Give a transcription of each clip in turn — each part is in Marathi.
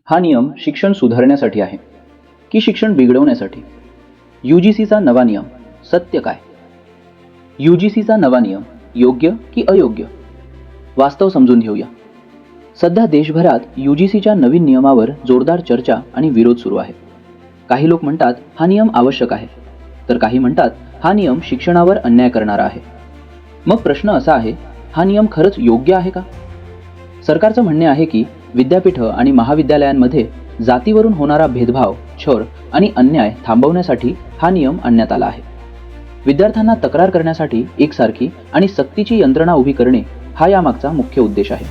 हा नियम शिक्षण सुधारण्यासाठी आहे की शिक्षण बिघडवण्यासाठी? यूजीसीचा नवा नियम सत्य काय? यूजीसीचा नवा नियम योग्य की अयोग्य? वास्तव समजून घेऊया. सध्या देशभरात यूजीसीच्या नवीन नियमावर जोरदार चर्चा आणि विरोध सुरू आहे. काही लोक म्हणतात हा नियम आवश्यक आहे, तर काही म्हणतात हा नियम शिक्षणावर अन्याय करणारा आहे. मग प्रश्न असा आहे, हा नियम खरंच योग्य आहे का? सरकारचं म्हणणे आहे की विद्यापीठं आणि महाविद्यालयांमध्ये जातीवरून होणारा भेदभाव, छळ आणि अन्याय थांबवण्यासाठी हा नियम आणण्यात आला आहे. विद्यार्थ्यांना तक्रार करण्यासाठी एकसारखी आणि सक्तीची यंत्रणा उभी करणे हा यामागचा मुख्य उद्देश आहे.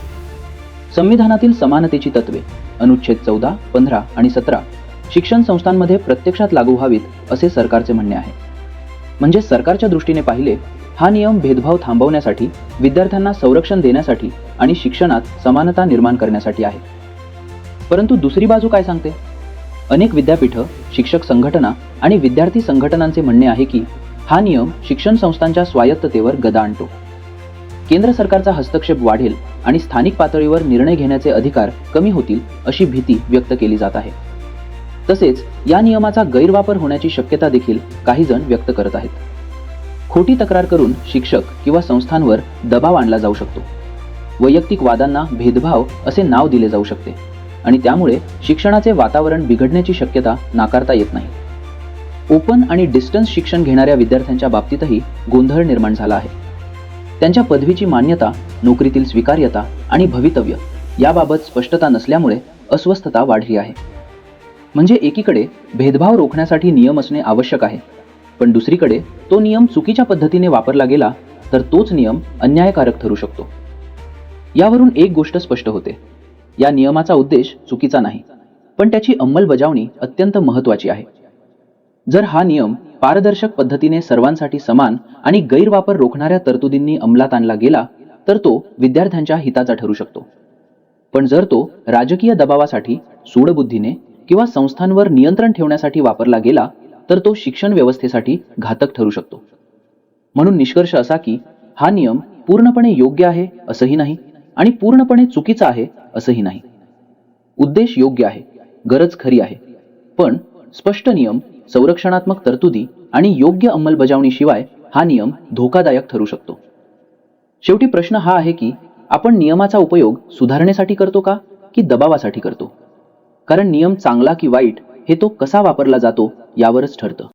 संविधानातील समानतेची तत्त्वे अनुच्छेद 14, 15 आणि 17 शिक्षण संस्थांमध्ये प्रत्यक्षात लागू व्हावीत असे सरकारचे म्हणणे आहे. म्हणजे सरकारच्या दृष्टीने पाहिले हा नियम भेदभाव थांबवण्यासाठी, विद्यार्थ्यांना संरक्षण देण्यासाठी आणि शिक्षणात समानता निर्माण करण्यासाठी आहे. परंतु दुसरी बाजू काय सांगते? अनेक विद्यापीठं, शिक्षक संघटना आणि विद्यार्थी संघटनांचे म्हणणे आहे की हा नियम शिक्षण संस्थांच्या स्वायत्ततेवर गदा आणतो. केंद्र सरकारचा हस्तक्षेप वाढेल आणि स्थानिक पातळीवर निर्णय घेण्याचे अधिकार कमी होतील अशी भीती व्यक्त केली जात आहे. तसेच या नियमाचा गैरवापर होण्याची शक्यता देखील काही जण व्यक्त करत आहेत. खोटी तक्रार करून शिक्षक किंवा संस्थांवर दबाव आणला जाऊ शकतो. वैयक्तिक वादांना भेदभाव असे नाव दिले जाऊ शकते आणि त्यामुळे शिक्षणाचे वातावरण बिघडण्याची शक्यता नाकारता येत नाही. ओपन आणि डिस्टन्स शिक्षण घेणाऱ्या विद्यार्थ्यांच्या बाबतीतही गोंधळ निर्माण झाला आहे. त्यांच्या पदवीची मान्यता, नोकरीतील स्वीकार्यता आणि भवितव्य याबाबत स्पष्टता नसल्यामुळे अस्वस्थता वाढली आहे. म्हणजे एकीकडे भेदभाव रोखण्यासाठी नियम असणे आवश्यक आहे, पण दुसरीकडे तो नियम चुकीच्या पद्धतीने वापरला गेला तर तोच नियम अन्यायकारक ठरू शकतो. यावरून एक गोष्ट स्पष्ट होते, या नियमाचा उद्देश चुकीचा नाही, पण त्याची अंमलबजावणी अत्यंत महत्त्वाची आहे. जर हा नियम पारदर्शक पद्धतीने सर्वांसाठी समान आणि गैरवापर रोखणाऱ्या तरतुदींनी अंमलात आणला गेला तर तो विद्यार्थ्यांच्या हिताचा ठरू शकतो. पण जर तो राजकीय दबावासाठी, सूडबुद्धीने किंवा संस्थांवर नियंत्रण ठेवण्यासाठी वापरला गेला तर तो शिक्षण व्यवस्थेसाठी घातक ठरू शकतो. म्हणून निष्कर्ष असा की हा नियम पूर्णपणे योग्य आहे असंही नाही आणि पूर्णपणे चुकीचा आहे असंही नाही. उद्देश योग्य आहे, गरज खरी आहे, पण स्पष्ट नियम, संरक्षणात्मक तरतुदी आणि योग्य अंमलबजावणीशिवाय हा नियम धोकादायक ठरू शकतो. शेवटी प्रश्न हा आहे की आपण नियमाचा उपयोग सुधारणेसाठी करतो का की दबावासाठी करतो? कारण नियम चांगला की वाईट हे तो कसा वापरला जातो यावरच ठरतं.